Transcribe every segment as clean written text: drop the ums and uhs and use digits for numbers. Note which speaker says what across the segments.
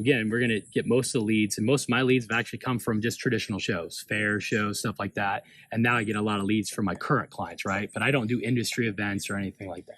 Speaker 1: again, we're going to get most of the leads, and most of my leads have actually come from just traditional shows, fair shows, stuff like that. And now I get a lot of leads from my current clients, right? But I don't do industry events or anything like that.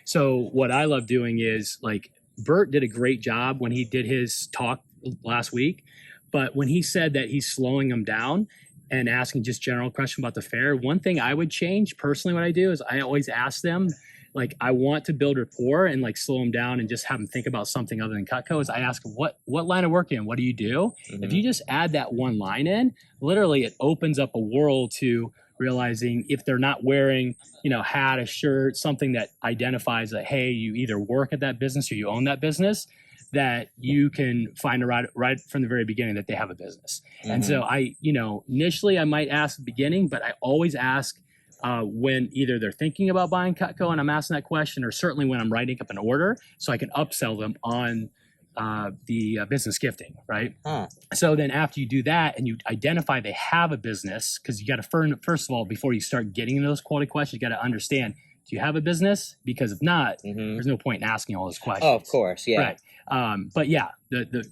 Speaker 1: So what I love doing is, like, Bert did a great job when he did his talk last week. But when he said that he's slowing them down and asking just general question about the fair, one thing I would change personally, what I do is I always ask them, like, I want to build rapport and like slow them down and just have them think about something other than Cutco. Is I ask them, what line of work in? What do you do?
Speaker 2: Mm-hmm.
Speaker 1: If you just add that one line in, literally it opens up a world to realizing if they're not wearing, hat, a shirt, something that identifies that, hey, you either work at that business or you own that business, that you can find right from the very beginning that they have a business.
Speaker 2: Mm-hmm.
Speaker 1: And so I, initially I might ask at the beginning, but I always ask when either they're thinking about buying Cutco and I'm asking that question, or certainly when I'm writing up an order so I can upsell them on the business gifting, right? So then after you do that and you identify they have a business, because you got to, first of all, before you start getting into those quality questions, you got to understand, do you have a business? Because if not, there's no point in asking all those questions.
Speaker 2: Oh, of course. Yeah.
Speaker 1: Right. But yeah,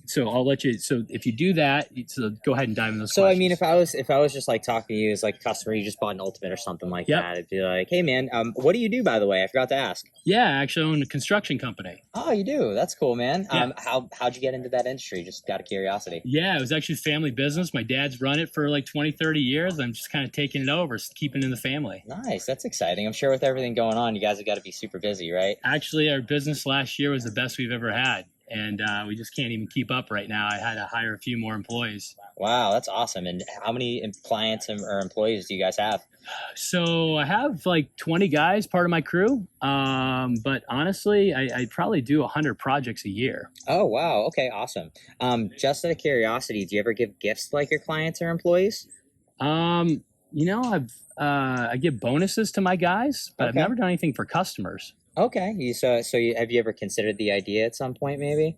Speaker 1: so I'll let you, so if you do that, so go ahead and dive into those
Speaker 2: So,
Speaker 1: questions.
Speaker 2: I mean, if I was just like talking to you as like a customer, you just bought an Ultimate or something like that, it'd be like, hey man, what do you do, by the way? I forgot to ask.
Speaker 1: Yeah, I actually own a construction company.
Speaker 2: Oh, you do? That's cool, man.
Speaker 1: Yeah.
Speaker 2: How'd you get into that industry? Just out of curiosity.
Speaker 1: Yeah, it was actually family business. My dad's run it for like 20, 30 years. I'm just kind of taking it over, keeping it in the family.
Speaker 2: Nice. That's exciting. I'm sure with everything going on, you guys have got to be super busy, right?
Speaker 1: Actually, our business last year was the best we've ever had. And we just can't even keep up right now. I had to hire a few more employees.
Speaker 2: Wow, that's awesome. And how many clients or employees do you guys have?
Speaker 1: So I have like 20 guys, part of my crew. But honestly, I probably do 100 projects a year.
Speaker 2: Oh, wow. Okay, awesome. Just out of curiosity, do you ever give gifts to like your clients or employees?
Speaker 1: I give bonuses to my guys, but I've
Speaker 2: Okay.
Speaker 1: never done anything for customers.
Speaker 2: Okay. Have you ever considered the idea at some point, maybe?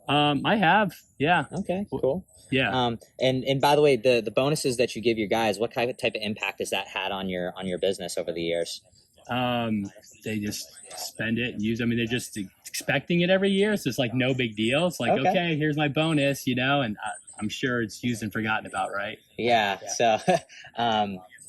Speaker 1: I have, yeah.
Speaker 2: Okay, cool.
Speaker 1: Yeah.
Speaker 2: And by the way, the bonuses that you give your guys, what type of impact has that had on your business over the years?
Speaker 1: They just spend it and use. I mean, they're just expecting it every year. So it's like no big deal. It's like, okay, here's my bonus, and I'm sure it's used and forgotten about, right?
Speaker 2: Yeah. So,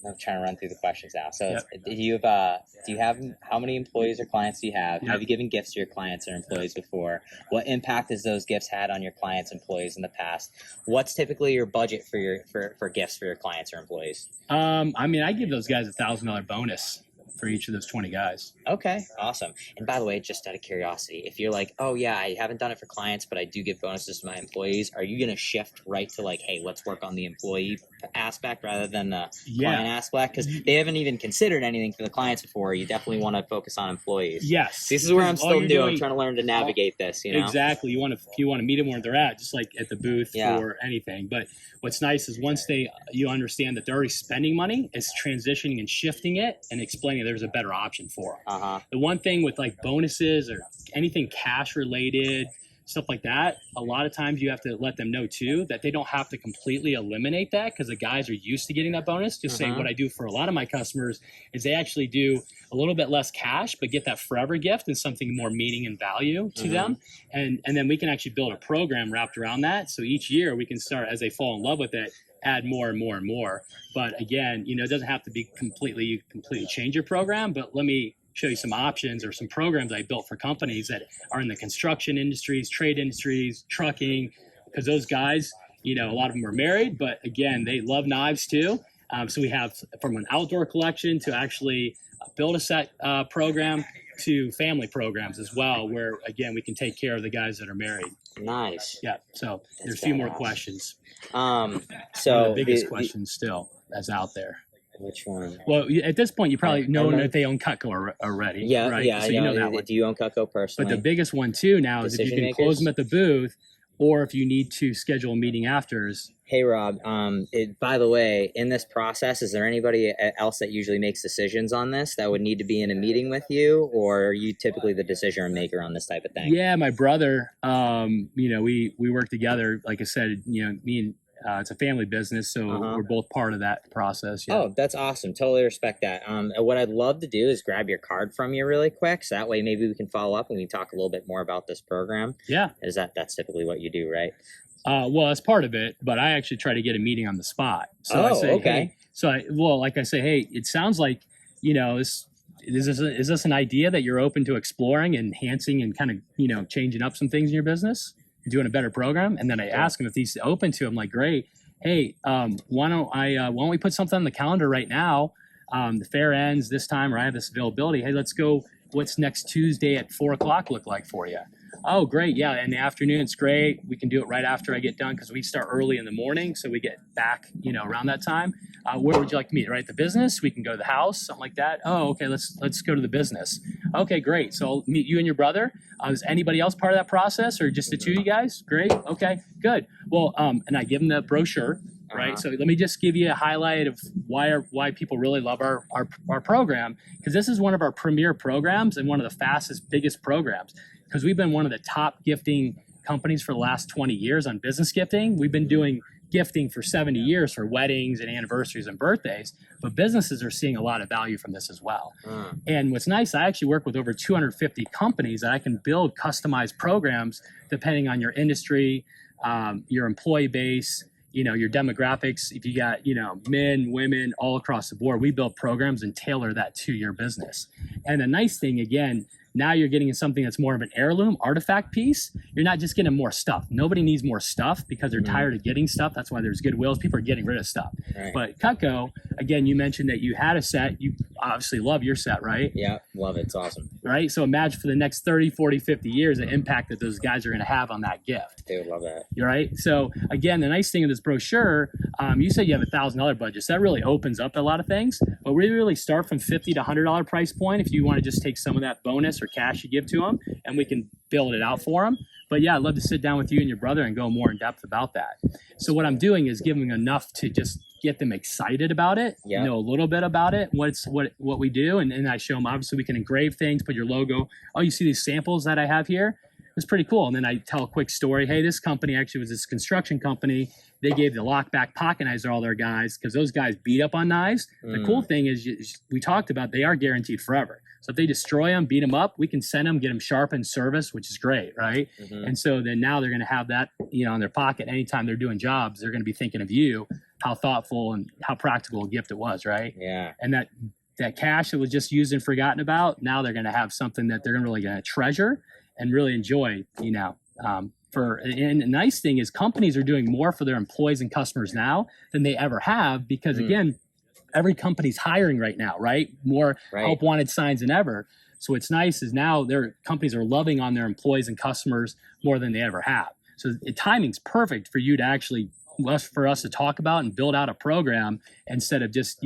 Speaker 2: I'm trying to run through the questions now. So, do you have how many employees or clients do you have?
Speaker 1: Yep.
Speaker 2: Have you given gifts to your clients or employees before? What impact has those gifts had on your clients, employees in the past? What's typically your budget for gifts for your clients or employees?
Speaker 1: I mean, I give those guys $1,000 bonus for each of those 20 guys.
Speaker 2: Okay, awesome. And by the way, just out of curiosity, if you're like, oh yeah, I haven't done it for clients, but I do give bonuses to my employees, are you going to shift right to like, hey, let's work on the employee aspect rather than the client aspect? Because they haven't even considered anything for the clients before. You definitely want to focus on employees.
Speaker 1: Yes.
Speaker 2: This is where I'm still new. I'm trying to learn to navigate this,
Speaker 1: Exactly. You want to meet them where they're at, just like at the booth or anything. But what's nice is once you understand that they're already spending money, it's transitioning and shifting it and explaining there's a better option for them. The one thing with like bonuses or anything cash related, stuff like that, a lot of times you have to let them know too that they don't have to completely eliminate that, because the guys are used to getting that bonus. Just saying, what I do for a lot of my customers is they actually do a little bit less cash but get that forever gift and something more meaning and value to them, and then we can actually build a program wrapped around that, so each year we can start, as they fall in love with it, add more and more and more. But again, it doesn't have to be completely change your program, but let me show you some options or some programs I built for companies that are in the construction industries, trade industries, trucking, because those guys, a lot of them are married, but again, they love knives too. So we have from an outdoor collection to actually build a set program to family programs as well, where again, we can take care of the guys that are married.
Speaker 2: Nice.
Speaker 1: Yeah. So there's a few more questions.
Speaker 2: So
Speaker 1: one of the biggest questions still that's out there.
Speaker 2: Which one?
Speaker 1: Well, at this point, you probably know if they own Cutco already.
Speaker 2: Yeah,
Speaker 1: right?
Speaker 2: yeah.
Speaker 1: So you know that one.
Speaker 2: Do you own Cutco personally?
Speaker 1: But the biggest one too now is if you can close them at the booth, or if you need to schedule a meeting after.
Speaker 2: Hey Rob, by the way, in this process, is there anybody else that usually makes decisions on this that would need to be in a meeting with you, or are you typically the decision maker on this type of thing?
Speaker 1: Yeah, my brother. We work together. Like I said, me and it's a family business, so we're both part of that process. Yeah.
Speaker 2: Oh, that's awesome. Totally respect that. What I'd love to do is grab your card from you really quick, so that way maybe we can follow up and we can talk a little bit more about this program.
Speaker 1: Yeah.
Speaker 2: That's typically what you do, right?
Speaker 1: Well, that's part of it, but I actually try to get a meeting on the spot. So I say,
Speaker 2: okay.
Speaker 1: Hey, like I say, hey, it sounds like, is this an idea that you're open to exploring, enhancing, and kind of, changing up some things in your business, doing a better program? And then I ask him if he's open to it. I'm like, great. Hey, why don't we put something on the calendar right now? The fair ends this time, or I have this availability. Hey, let's go. What's next Tuesday at 4:00 look like for you? Oh, great. Yeah. In the afternoon, it's great. We can do it right after I get done because we start early in the morning. So we get back, around that time. Where would you like to meet? Right at the business? We can go to the house, something like that. Oh, okay. Let's go to the business. Okay, great. So I'll meet you and your brother. Is anybody else part of that process, or just the two of you guys? Great. Okay, good. Well, and I give them the brochure, right? So let me just give you a highlight of why people really love our program, because this is one of our premier programs and one of the fastest, biggest programs, because we've been one of the top gifting companies for the last 20 years on business gifting. We've been doing gifting for 70 years for weddings and anniversaries and birthdays, but businesses are seeing a lot of value from this as well. And what's nice, I actually work with over 250 companies that I can build customized programs depending on your industry, your employee base, your demographics. If you got, men, women, all across the board, we build programs and tailor that to your business. And the nice thing, again, now you're getting something that's more of an heirloom artifact piece. You're not just getting more stuff. Nobody needs more stuff because they're tired of getting stuff. That's why there's Goodwills. People are getting rid of stuff. Right. But Cutco, again, you mentioned that you had a set. You obviously love your set, right?
Speaker 2: Yeah, love it. It's awesome.
Speaker 1: Right? So imagine for the next 30, 40, 50 years, the impact that those guys are going to have on that gift.
Speaker 2: They would love that.
Speaker 1: You're right? So again, the nice thing of this brochure, you said you have $1,000 budget. So that really opens up a lot of things. But we really start from $50 to $100 price point if you want to just take some of that bonus or cash you give to them, and we can build it out for them. But yeah, I'd love to sit down with you and your brother and go more in depth about that. So what I'm doing is giving enough to just get them excited about it, know a little bit about it, what we do. And then I show them, obviously we can engrave things, put your logo. Oh, you see these samples that I have here? It's pretty cool. And then I tell a quick story. Hey, this company actually was this construction company. They gave the lockback pocket knives to all their guys because those guys beat up on knives. The cool thing is we talked about they are guaranteed forever. So if they destroy them, beat them up, we can send them, get them sharpened, service, which is great, right? And so then now they're going to have that, in their pocket anytime they're doing jobs. They're going to be thinking of you, how thoughtful and how practical a gift it was, right?
Speaker 2: Yeah.
Speaker 1: And that cash that was just used and forgotten about, now they're going to have something that they're really going to treasure and really enjoy, and the nice thing is companies are doing more for their employees and customers now than they ever have because, again, every company's hiring right now, right? More help wanted signs than ever. So what's nice is now their companies are loving on their employees and customers more than they ever have. So the timing's perfect for you to actually, for us to talk about and build out a program instead of just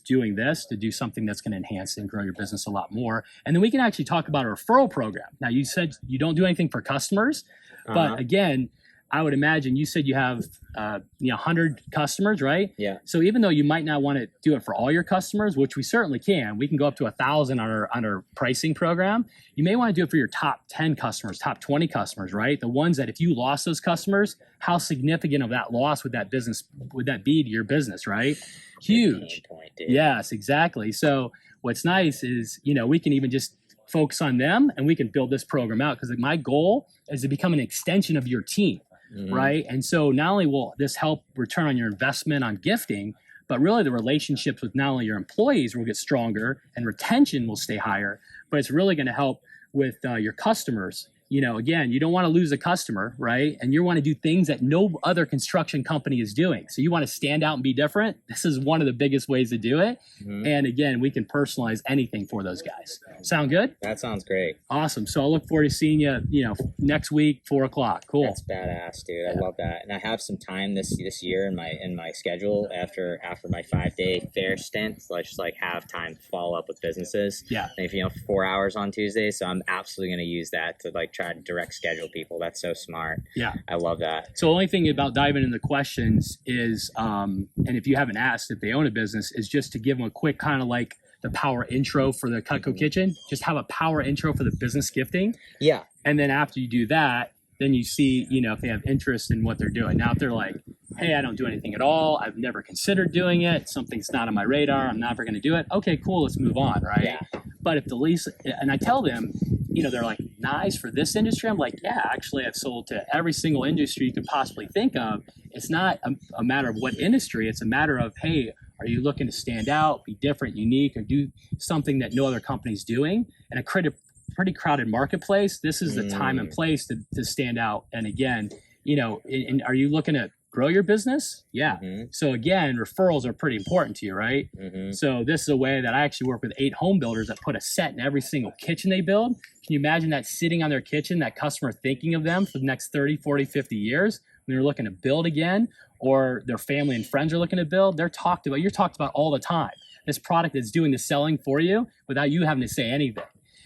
Speaker 1: doing this, to do something that's going to enhance and grow your business a lot more. And then we can actually talk about a referral program. Now, you said you don't do anything for customers, but again, I would imagine you said you have 100 customers, right?
Speaker 2: Yeah.
Speaker 1: So even though you might not want to do it for all your customers, which we certainly can, we can go up to 1,000 on our pricing program. You may want to do it for your top 10 customers, top 20 customers, right? The ones that if you lost those customers, how significant of that loss would that be to your business, right? Huge. Yes, exactly. So what's nice is, we can even just focus on them and we can build this program out because my goal is to become an extension of your team. Right. And so not only will this help return on your investment on gifting, but really the relationships with not only your employees will get stronger and retention will stay higher, but it's really going to help with your customers. Again, you don't want to lose a customer, right? And you want to do things that no other construction company is doing. So you want to stand out and be different. This is one of the biggest ways to do it. And again, we can personalize anything for those guys. Sound good?
Speaker 2: That sounds great.
Speaker 1: Awesome. So I'll look forward to seeing you, next week, 4:00. Cool.
Speaker 2: That's badass, dude. I love that. And I have some time this year in my schedule after my 5-day fair stint. So I just have time to follow up with businesses.
Speaker 1: Yeah.
Speaker 2: And if 4 hours on Tuesday. So I'm absolutely going to use that to try to direct schedule people. That's so smart.
Speaker 1: Yeah.
Speaker 2: I love that.
Speaker 1: So the only thing about diving into the questions is, and if you haven't asked if they own a business, is just to give them a quick kind of the power intro for the Cutco Kitchen. Just have a power intro for the business gifting.
Speaker 2: Yeah.
Speaker 1: And then after you do that, then you see, if they have interest in what they're doing. Now, if they're like, hey, I don't do anything at all. I've never considered doing it. Something's not on my radar. I'm never going to do it. Okay, cool. Let's move on, right?
Speaker 2: Yeah.
Speaker 1: But if the lease, and I tell them, they're like, nice for this industry. I'm like, yeah, actually, I've sold to every single industry you could possibly think of. It's not a matter of what industry. It's a matter of, hey, are you looking to stand out, be different, unique, or do something that no other company's doing? And a pretty crowded marketplace, this is the time and place to stand out. And again, and are you looking to grow your business? Yeah. So again, referrals are pretty important to you, right? So this is a way that I actually work with 8 home builders that put a set in every single kitchen they build. Can you imagine that sitting on their kitchen, that customer thinking of them for the next 30, 40, 50 years when they're looking to build again, or their family and friends are looking to build? You're talked about all the time. This product is doing the selling for you without you having to say anything.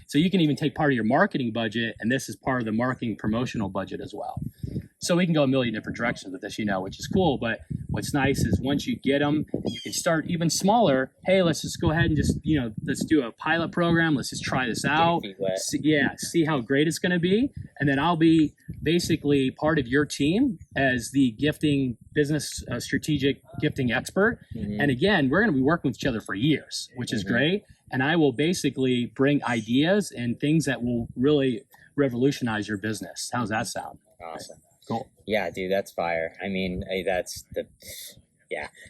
Speaker 1: So you can even take part of your marketing budget, and this is part of the marketing promotional budget as well. So we can go a million different directions with this, which is cool. But what's nice is once you get them, you can start even smaller. Hey, let's just go ahead and just, let's do a pilot program. Let's just try this out. See how great it's going to be. And then I'll be basically part of your team as the gifting business strategic gifting expert. And again, we're going to be working with each other for years, which is great. And I will basically bring ideas and things that will really revolutionize your business. How's that sound?
Speaker 2: Awesome.
Speaker 1: Cool.
Speaker 2: Yeah, dude, that's fire. I mean,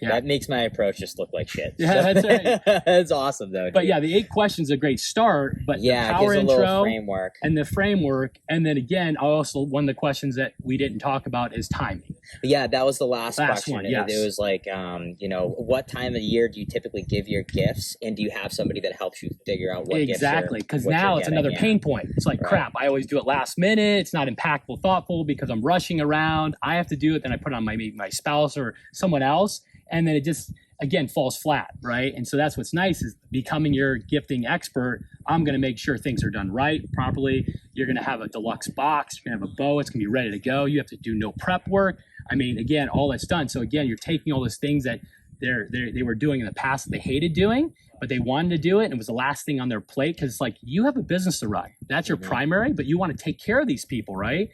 Speaker 2: that makes my approach just look like shit.
Speaker 1: Yeah, that's right.
Speaker 2: That's awesome, though. Dude.
Speaker 1: But yeah, the 8 questions is a great start. But
Speaker 2: the power
Speaker 1: it gives
Speaker 2: a little framework.
Speaker 1: And the framework, and then again, also one of the questions that we didn't talk about is timing.
Speaker 2: Yeah, that was the last question.
Speaker 1: One, yes.
Speaker 2: It was like, what time of the year do you typically give your gifts, and do you have somebody that helps you figure out what
Speaker 1: exactly? Because now it's another pain point. It's like crap. I always do it last minute. It's not impactful, thoughtful because I'm rushing around. I have to do it, then I put it on my spouse or someone else. And then it just, again, falls flat, right? And so that's what's nice is becoming your gifting expert. I'm going to make sure things are done right, properly. You're going to have a deluxe box. You're going to have a bow. It's going to be ready to go. You have to do no prep work. I mean, again, all that's done. So again, you're taking all those things that they were doing in the past that they hated doing, but they wanted to do it. And it was the last thing on their plate because it's like you have a business to run. That's your primary, but you want to take care of these people, right?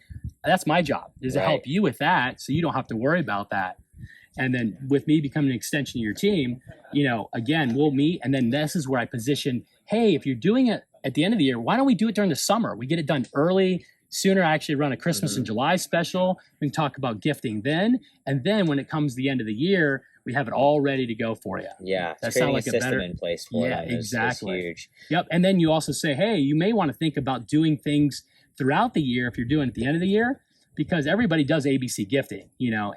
Speaker 1: That's my job is to help you with that so you don't have to worry about that. And then with me becoming an extension of your team, again, we'll meet. And then this is where I position, hey, if you're doing it at the end of the year, why don't we do it during the summer? We get it done early, sooner. I actually run a Christmas and July special. We can talk about gifting then. And then when it comes the end of the year, we have it all ready to go for you.
Speaker 2: Yeah.
Speaker 1: That sounds like
Speaker 2: a system in place for them
Speaker 1: exactly.
Speaker 2: Is huge.
Speaker 1: Yep. And then you also say, hey, you may want to think about doing things throughout the year if you're doing it at the end of the year. Because everybody does ABC gifting,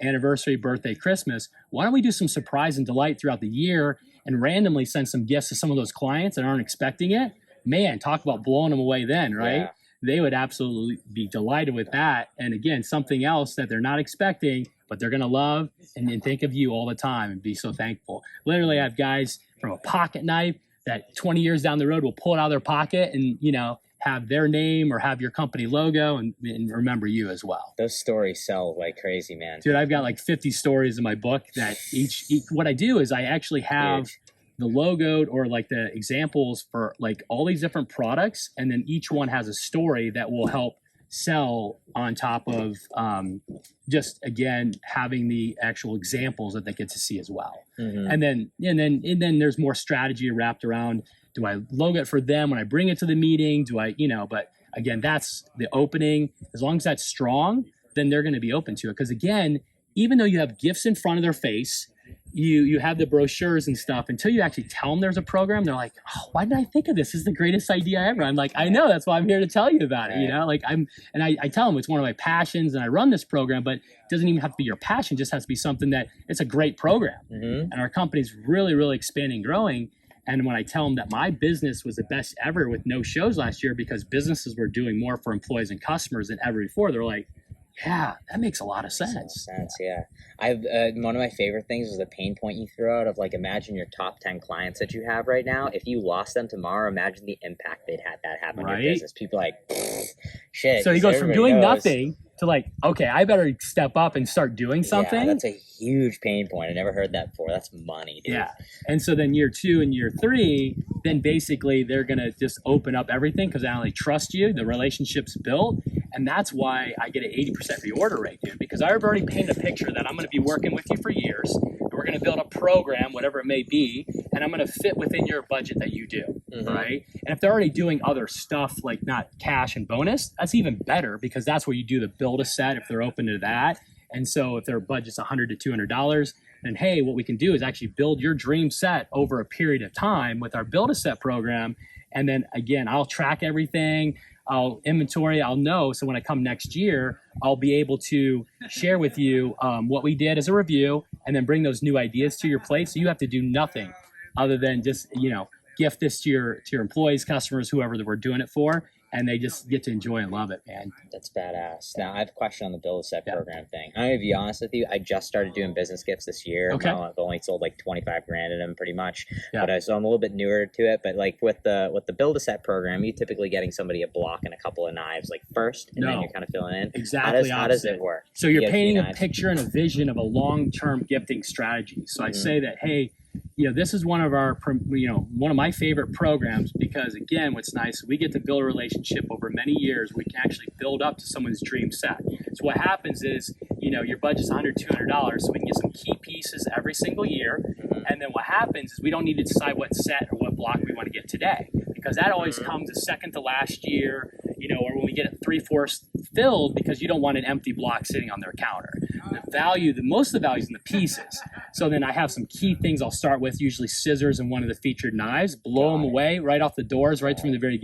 Speaker 1: anniversary, birthday, Christmas. Why don't we do some surprise and delight throughout the year and randomly send some gifts to some of those clients that aren't expecting it? Man, talk about blowing them away then, right? Yeah. They would absolutely be delighted with that. And again, something else that they're not expecting, but they're going to love and think of you all the time and be so thankful. Literally, I have guys from a pocket knife that 20 years down the road will pull it out of their pocket and, have their name or have your company logo and remember you as well.
Speaker 2: Those stories sell like crazy, man.
Speaker 1: Dude, I've got like 50 stories in my book that each what I do is I actually have the logo or like the examples for like all these different products. And then each one has a story that will help sell on top of just, again, having the actual examples that they get to see as well. And then there's more strategy wrapped around, do I logo it for them when I bring it to the meeting? Do I, but again, that's the opening. As long as that's strong, then they're going to be open to it. Because again, even though you have gifts in front of their face, you have the brochures and stuff, until you actually tell them there's a program, they're like, oh, why did I think of this? This is the greatest idea ever. I'm like, I know, that's why I'm here to tell you about it. I tell them it's one of my passions and I run this program, but it doesn't even have to be your passion. It just has to be something that it's a great program. And our company's really, really expanding, growing. And when I tell them that my business was the best ever with no shows last year because businesses were doing more for employees and customers than ever before, they're like, yeah, that makes a lot of sense.
Speaker 2: Yeah. I've one of my favorite things is the pain point you throw out of like, imagine your top 10 clients that you have right now. If you lost them tomorrow, imagine the impact they'd have on your business. People are like, shit.
Speaker 1: So he goes from doing nothing to like, okay, I better step up and start doing something.
Speaker 2: Yeah, that's a huge pain point. I never heard that before. That's money, dude.
Speaker 1: Yeah. And so then year 2 and year 3, then basically they're going to just open up everything because they not only trust you, the relationship's built. And that's why I get an 80% reorder rate, dude, because I've already painted a picture that I'm going to be working with you for years. And we're going to build a program, whatever it may be, and I'm going to fit within your budget that you do, right? And if they're already doing other stuff like not cash and bonus, that's even better because that's where you do the build a set if they're open to that. And so if their budget's $100 to $200, then hey, what we can do is actually build your dream set over a period of time with our build a set program. And then again, I'll track everything. I'll inventory, I'll know. So when I come next year, I'll be able to share with you what we did as a review and then bring those new ideas to your plate. So you have to do nothing other than just, gift this to your employees, customers, whoever that we're doing it for. And they just get to enjoy and love it, man.
Speaker 2: That's badass. Now, I have a question on the Build a Set program thing. I'm going to be honest with you. I just started doing business gifts this year.
Speaker 1: Okay.
Speaker 2: I've only sold like 25 grand in them pretty much.
Speaker 1: Yeah.
Speaker 2: But so I'm a little bit newer to it. But like with the Build a Set program, you're typically getting somebody a block and a couple of knives like first, and then you're kind of filling in.
Speaker 1: Exactly.
Speaker 2: How does it work?
Speaker 1: So you're painting a picture and a vision of a long-term gifting strategy. So I say that, hey, this is one of our, one of my favorite programs because again, what's nice, we get to build a relationship over many years. We can actually build up to someone's dream set. So what happens is, your budget's $100, $200, so we can get some key pieces every single year. And then what happens is we don't need to decide what set or what block we want to get today because that always comes a second to last year, or when we get it 3/4 filled because you don't want an empty block sitting on their counter. Most of the value is in the pieces. So then I have some key things I'll start with, usually scissors and one of the featured knives, blow them away right off the doors, right from the very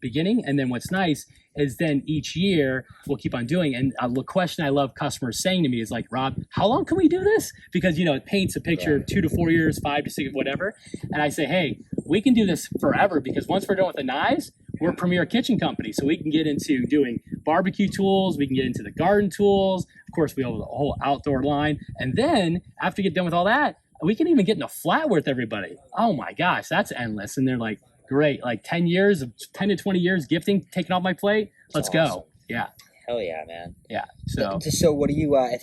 Speaker 1: beginning. And then what's nice is then each year we'll keep on doing. And the question I love customers saying to me is like, Rob, how long can we do this? Because, it paints a picture of 2 to 4 years, 5 to 6, whatever. And I say, hey, we can do this forever because once we're done with the knives, we're a premier kitchen company. So we can get into doing barbecue tools. We can get into the garden tools. Of course, we have the whole outdoor line. And then after you get done with all that, we can even get into flat with everybody. Oh my gosh, that's endless. And they're like, great, like 10 to 20 years gifting taken off my plate. Let's go. Yeah.
Speaker 2: Hell yeah, man.
Speaker 1: Yeah.
Speaker 2: So what do you, I'm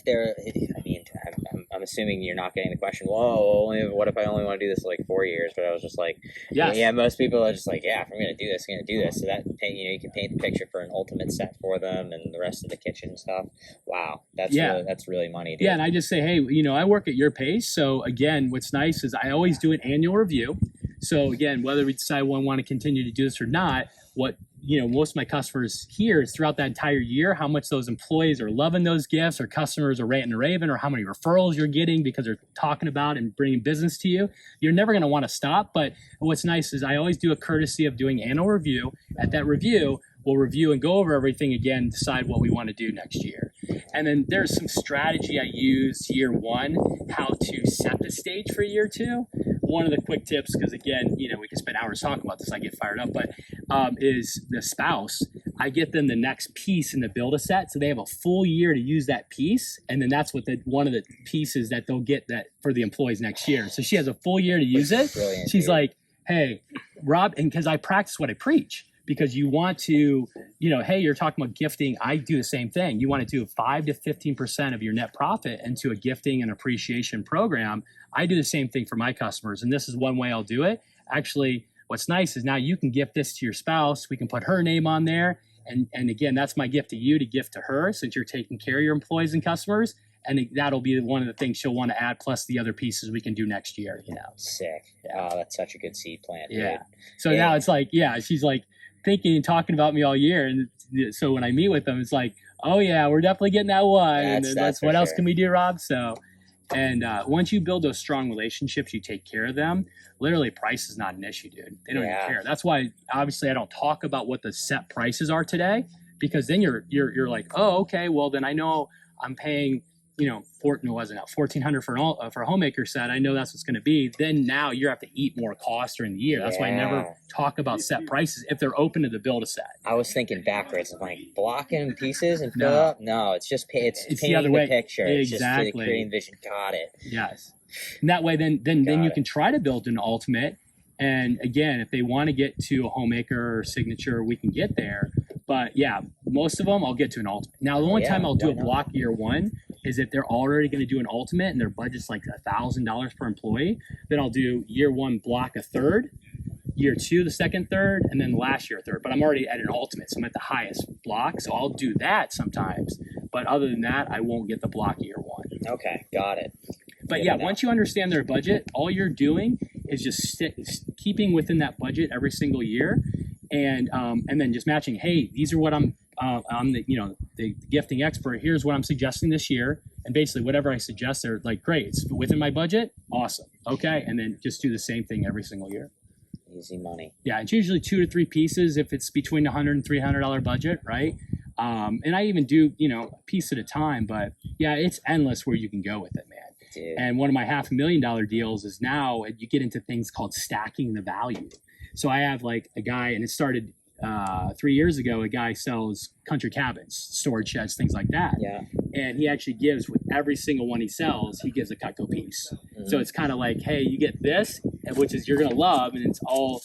Speaker 2: assuming you're not getting the question, what if I only want to do this like 4 years? But I was just like, yeah, most people are just like, yeah, if I'm going to do this, I'm going to do this. So that, you can paint the picture for an ultimate set for them and the rest of the kitchen stuff. Wow. That's really money, dude.
Speaker 1: Yeah. And I just say, hey, I work at your pace. So again, what's nice is I always do an annual review. So again, whether we decide we want to continue to do this or not, what most of my customers hear is throughout that entire year, how much those employees are loving those gifts or customers are ranting and raving or how many referrals you're getting because they're talking about and bringing business to you. You're never going to want to stop. But what's nice is I always do a courtesy of doing annual review. At that review, we'll review and go over everything again, decide what we want to do next year. And then there's some strategy I use year 1, how to set the stage for year 2. One of the quick tips, because again, we can spend hours talking about this, I get fired up, but is the spouse. I get them the next piece in the build a set, so they have a full year to use that piece, and then that's what one of the pieces that they'll get that for the employees next year. So she has a full year to use it.
Speaker 2: Brilliant,
Speaker 1: She's
Speaker 2: dude.
Speaker 1: like, hey, Rob, and because I practice what I preach. Because you want to, hey, you're talking about gifting. I do the same thing. You want to do 5 to 15% of your net profit into a gifting and appreciation program. I do the same thing for my customers. And this is one way I'll do it. Actually, what's nice is now you can gift this to your spouse. We can put her name on there. And again, that's my gift to you to gift to her since you're taking care of your employees and customers. And that'll be one of the things she'll want to add, plus the other pieces we can do next year,
Speaker 2: Sick.
Speaker 1: Yeah.
Speaker 2: Oh, that's such a good seed plant, dude.
Speaker 1: Yeah. So now it's like, she's like, thinking and talking about me all year, and so when I meet with them, it's like, oh yeah, we're definitely getting that one. And then what else can we do, Rob? So, and once you build those strong relationships, you take care of them. Literally, price is not an issue, dude. They don't even care. That's why, obviously, I don't talk about what the set prices are today, because then you're like, oh, okay, well then I know I'm paying $1,400 for a homemaker set. I know that's what's going to be. Then now you have to eat more costs during the year. That's why I never talk about set prices if they're open to the build a set.
Speaker 2: I was thinking backwards. I'm like, blocking pieces and fill up? No, it's just it's
Speaker 1: the
Speaker 2: painting
Speaker 1: other way.
Speaker 2: The picture.
Speaker 1: Exactly.
Speaker 2: It's just creating vision. Got it.
Speaker 1: Yes. And that way, then you can try to build an ultimate. And again, if they want to get to a homemaker or signature, we can get there. But yeah, most of them I'll get to an ultimate. Now, the only time I'll do a block year one is if they're already going to do an ultimate and their budget's like $1,000 per employee. Then I'll do year one block a third, year two the second third, and then last year a third. But I'm already at an ultimate, so I'm at the highest block. So I'll do that sometimes. But other than that, I won't get the block year one.
Speaker 2: Okay, got it.
Speaker 1: But yeah, once you understand their budget, all you're doing is just keeping within that budget every single year, and then just matching. Hey, these are what I'm the gifting expert. Here's what I'm suggesting this year, and basically whatever I suggest, they're like, great, it's within my budget, awesome, okay, and then just do the same thing every single year.
Speaker 2: Easy money.
Speaker 1: Yeah, it's usually 2 to 3 pieces if it's between $100 and $300 budget, right? And I even do a piece at a time, but yeah, it's endless where you can go with it, man.
Speaker 2: Dude.
Speaker 1: And one of my $500,000 deals is now you get into things called stacking the value. So I have like a guy, and it started 3 years ago. A guy sells country cabins, storage sheds, things like that.
Speaker 2: Yeah.
Speaker 1: And he actually gives with every single one he sells, he gives a Cutco piece. Mm-hmm. So it's kind of like, hey, you get this, which is you're gonna love, and it's all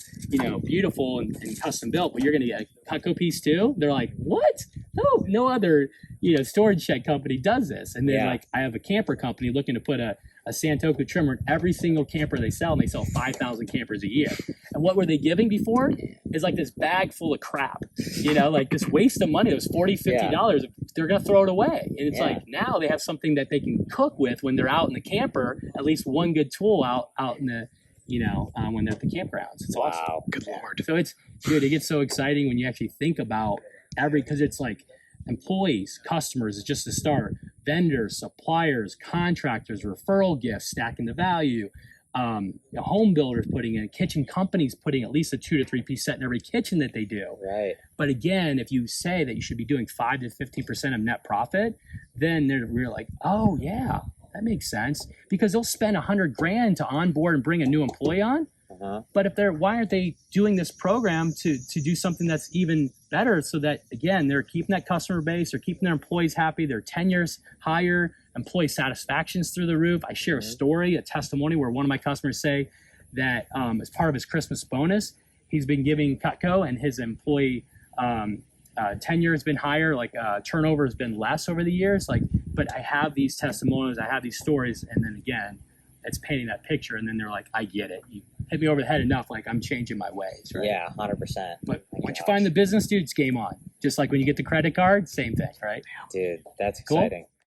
Speaker 1: beautiful and custom built, but you're gonna get a Cutco piece too. They're like, what? No other storage shed company does this. And then like I have a camper company looking to put a Santoku trimmer in every single camper they sell, and they sell 5,000 campers a year. And what were they giving before? Is like this bag full of crap, like this waste of money. It was $40, $50. They're gonna throw it away. And it's like now they have something that they can cook with when they're out in the camper. At least one good tool out in the when they're at the campgrounds. It's awesome.
Speaker 3: Good Lord.
Speaker 1: So it gets so exciting when you actually think about because it's like employees, customers is just the start. Vendors, suppliers, contractors, referral gifts, stacking the value. Home builders putting in, kitchen companies putting at least a 2 to 3 piece set in every kitchen that they do.
Speaker 2: Right.
Speaker 1: But again, if you say that you should be doing 5 to 15% of net profit, then we're like, oh yeah, that makes sense, because they'll spend $100,000 to onboard and bring a new employee on.
Speaker 2: Uh-huh.
Speaker 1: But why aren't they doing this program to do something that's even better, so that again they're keeping that customer base, they're keeping their employees happy, their tenure's higher, employee satisfaction's through the roof. I share a story, a testimony where one of my customers say that as part of his Christmas bonus, he's been giving Cutco, and his employee tenure has been higher, like turnover has been less over the years. But I have these testimonials, I have these stories, and then again, it's painting that picture, and then they're like, I get it. You hit me over the head enough, like I'm changing my ways, right?
Speaker 2: Yeah, 100%.
Speaker 1: But once you find the business, dude, it's game on. Just like when you get the credit card, same thing, right?
Speaker 2: Dude, that's
Speaker 1: Cool.
Speaker 2: exciting.